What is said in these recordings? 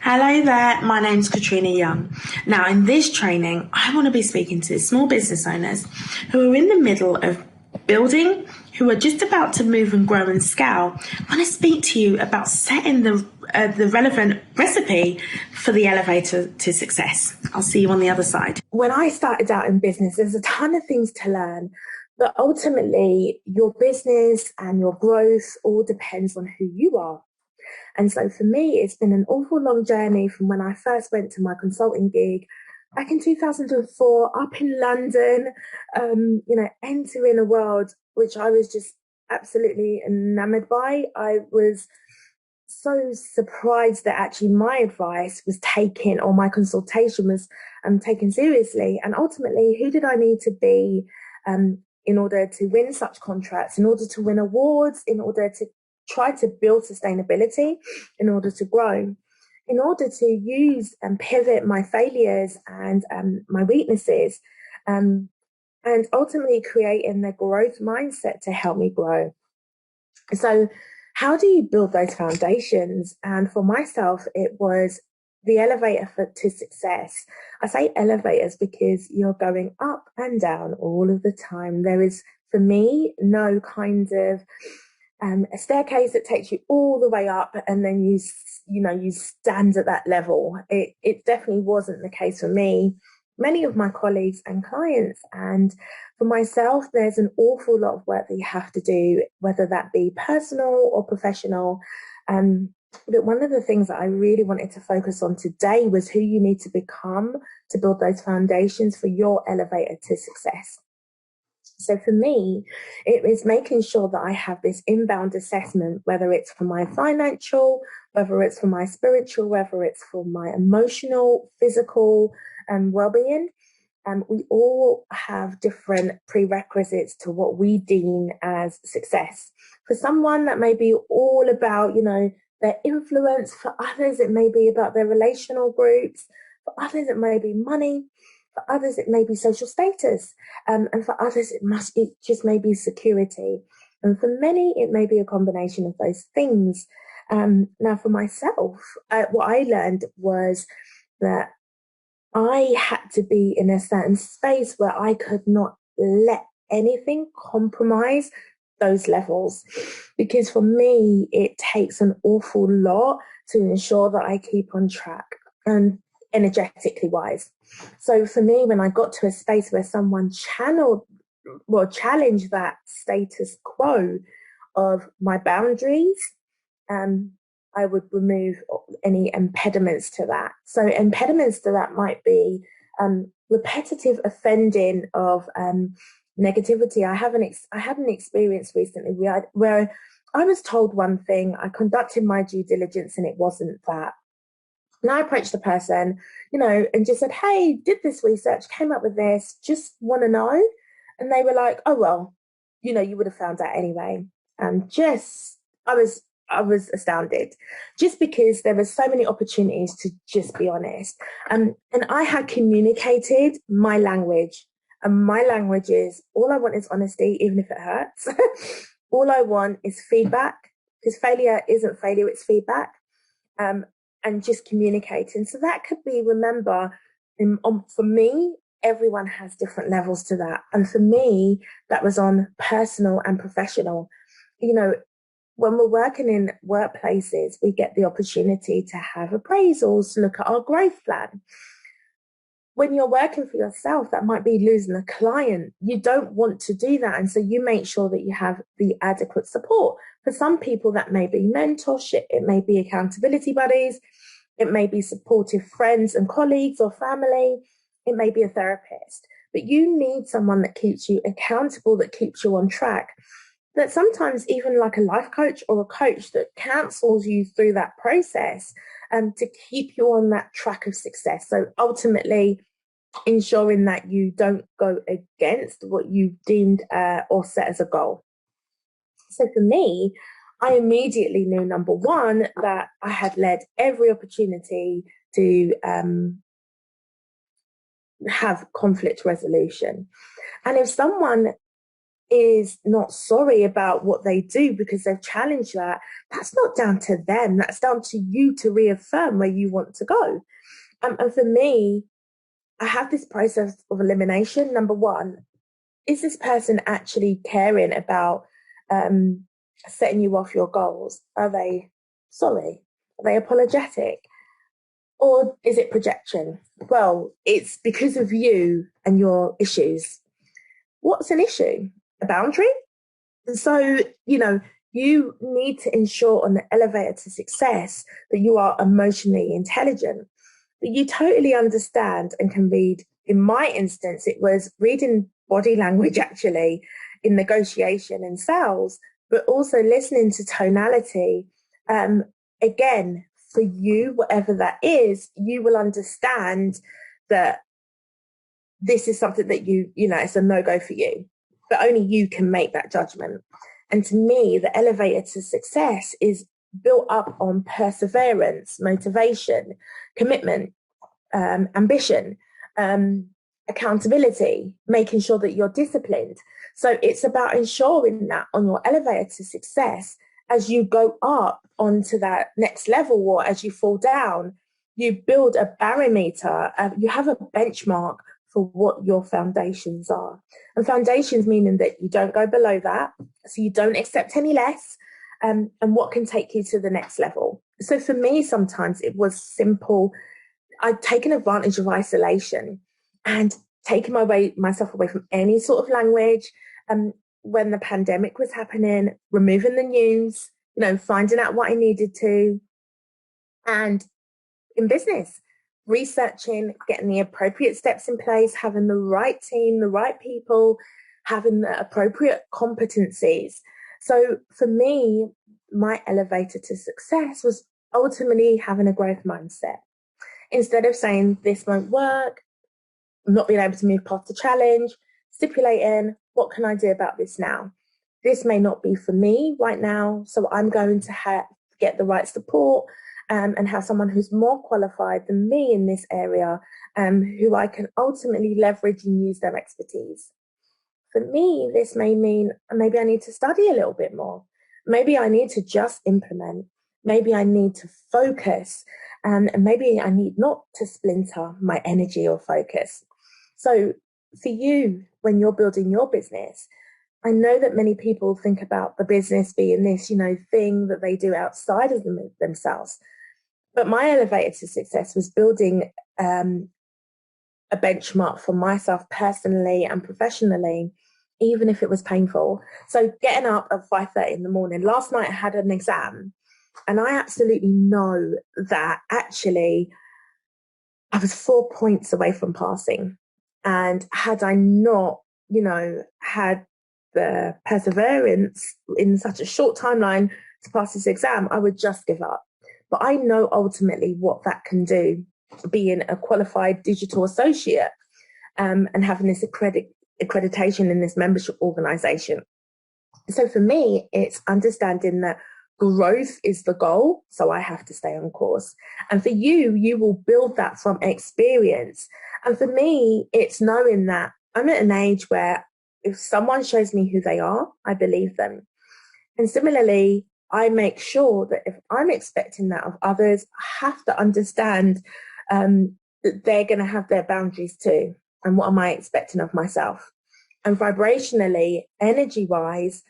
Hello there, my name's Katrina Young. Now, in this training, I want to be speaking to small business owners who are in the middle of building, who are just about to move and grow and scale. I want to speak to you about setting the relevant recipe for the elevator to success. I'll see you on the other side. When I started out in business, there's a ton of things to learn, but ultimately, your business and your growth all depends on who you are. And so for me, it's been an awful long journey from when I first went to my consulting gig back in 2004 up in London, entering a world which I was just absolutely enamored by. I was so surprised that actually my advice was taken, or my consultation was taken seriously. And ultimately, who did I need to be in order to win such contracts, in order to win awards, in order to try to build sustainability, in order to grow, in order to use and pivot my failures and my weaknesses, and ultimately creating the growth mindset to help me grow. So how do you build those foundations? And for myself, it was the elevator to success. I say elevators because you're going up and down all of the time. There is, for me, no kind of a staircase that takes you all the way up and then you stand at that level. It definitely wasn't the case for me, many of my colleagues and clients. And for myself, there's an awful lot of work that you have to do, whether that be personal or professional. But one of the things that I really wanted to focus on today was who you need to become to build those foundations for your elevator to success. So for me, it is making sure that I have this inbound assessment, whether it's for my financial, whether it's for my spiritual, whether it's for my emotional, physical, and well-being. We all have different prerequisites to what we deem as success. For someone, that may be all about, their influence. For others, it may be about their relational groups. For others, it may be money. For others, it may be social status. And for others, it just may be security. And for many, it may be a combination of those things. Now, for myself, what I learned was that I had to be in a certain space where I could not let anything compromise those levels. Because for me, it takes an awful lot to ensure that I keep on track and energetically wise. So for me, when I got to a space where someone challenged that status quo of my boundaries, I would remove any impediments to that. So impediments to that might be repetitive offending of negativity. I had an experience recently where I was told one thing, I conducted my due diligence, and it wasn't that. And I approached the person, and just said, hey, did this research, came up with this, just want to know. And they were like, oh, well, you would have found out anyway. And I was astounded, just because there were so many opportunities to just be honest. And I had communicated my language, and my language is, all I want is honesty, even if it hurts. All I want is feedback, because failure isn't failure, it's feedback. And just communicating. So that could be, remember, for me, everyone has different levels to that. And for me, that was on personal and professional. When we're working in workplaces, we get the opportunity to have appraisals, look at our growth plan. When you're working for yourself, that might be losing a client. You don't want to do that. And so you make sure that you have the adequate support. For some people, that may be mentorship, it may be accountability buddies, it may be supportive friends and colleagues or family, it may be a therapist. But you need someone that keeps you accountable, that keeps you on track. That sometimes even like a life coach or a coach that counsels you through that process to keep you on that track of success. So ultimately, ensuring that you don't go against what you deemed or set as a goal. So for me, I immediately knew, number one, that I had led every opportunity to have conflict resolution. And if someone is not sorry about what they do because they've challenged that, that's not down to them. That's down to you to reaffirm where you want to go. And for me, I have this process of elimination. Number one, is this person actually caring about setting you off your goals? Are they sorry? Are they apologetic? Or is it projection? Well, it's because of you and your issues. What's an issue? A boundary? And so, you need to ensure on the elevator to success that you are emotionally intelligent, that you totally understand and can read. In my instance, it was reading body language actually in negotiation and sales, but also listening to tonality. Again, for you, whatever that is, you will understand that this is something that it's a no-go for you, but only you can make that judgment. And to me, the elevator to success is built up on perseverance, motivation, commitment, ambition, accountability, making sure that you're disciplined. So it's about ensuring that on your elevator to success, as you go up onto that next level or as you fall down, you build a barometer, you have a benchmark for what your foundations are. And foundations meaning that you don't go below that, so you don't accept any less, and what can take you to the next level. So for me, sometimes it was simple. I'd taken advantage of isolation and taken myself away from any sort of language. When the pandemic was happening, removing the news, finding out what I needed to, and in business, researching, getting the appropriate steps in place, having the right team, the right people, having the appropriate competencies. So for me, my elevator to success was ultimately having a growth mindset. Instead of saying this won't work, not being able to move past the challenge, stipulating what can I do about this now? This may not be for me right now, so I'm going to get the right support and have someone who's more qualified than me in this area, who I can ultimately leverage and use their expertise. For me, this may mean maybe I need to study a little bit more. Maybe I need to just implement. Maybe I need to focus, and maybe I need not to splinter my energy or focus. So for you, when you're building your business, I know that many people think about the business being this, thing that they do outside of themselves. But my elevator to success was building a benchmark for myself personally and professionally, even if it was painful. So getting up at 5:30 in the morning. Last night I had an exam, and I absolutely know that actually I was 4 points away from passing. And had I not, had the perseverance in such a short timeline to pass this exam, I would just give up. But I know ultimately what that can do, being a qualified digital associate, and having this accreditation in this membership organization. So for me, it's understanding that growth is the goal, so I have to stay on course. And for you, you will build that from experience. And for me, it's knowing that I'm at an age where if someone shows me who they are, I believe them. And similarly, I make sure that if I'm expecting that of others, I have to understand that they're going to have their boundaries too. And what am I expecting of myself? And vibrationally, energy-wise,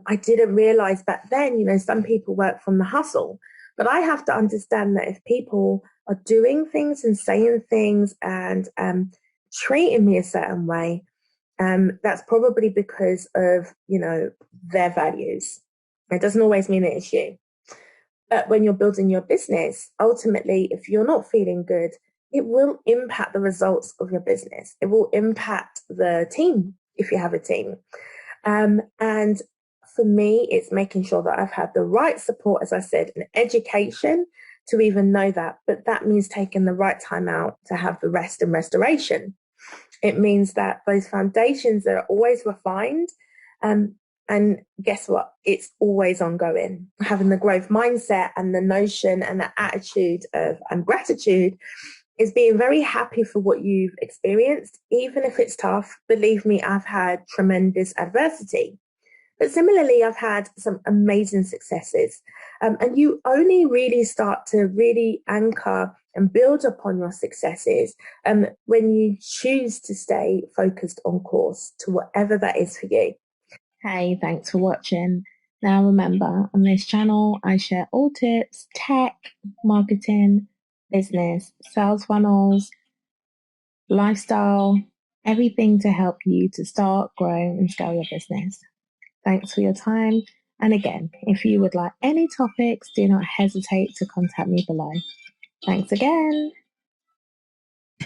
I didn't realize back then, some people work from the hustle. But I have to understand that if people are doing things and saying things and treating me a certain way, that's probably because of, their values. It doesn't always mean it's you. But when you're building your business, ultimately, if you're not feeling good, it will impact the results of your business. It will impact the team if you have a team. And for me, it's making sure that I've had the right support, as I said, and education to even know that. But that means taking the right time out to have the rest and restoration. It means that those foundations are always refined. And guess what? It's always ongoing. Having the growth mindset and the notion and the attitude of gratitude is being very happy for what you've experienced, even if it's tough. Believe me, I've had tremendous adversity. But similarly, I've had some amazing successes. And you only really start to really anchor and build upon your successes when you choose to stay focused on course to whatever that is for you. Hey, thanks for watching. Now remember, on this channel, I share all tips, tech, marketing, business, sales funnels, lifestyle, everything to help you to start, grow, and scale your business. Thanks for your time. And again, if you would like any topics, do not hesitate to contact me below. Thanks again.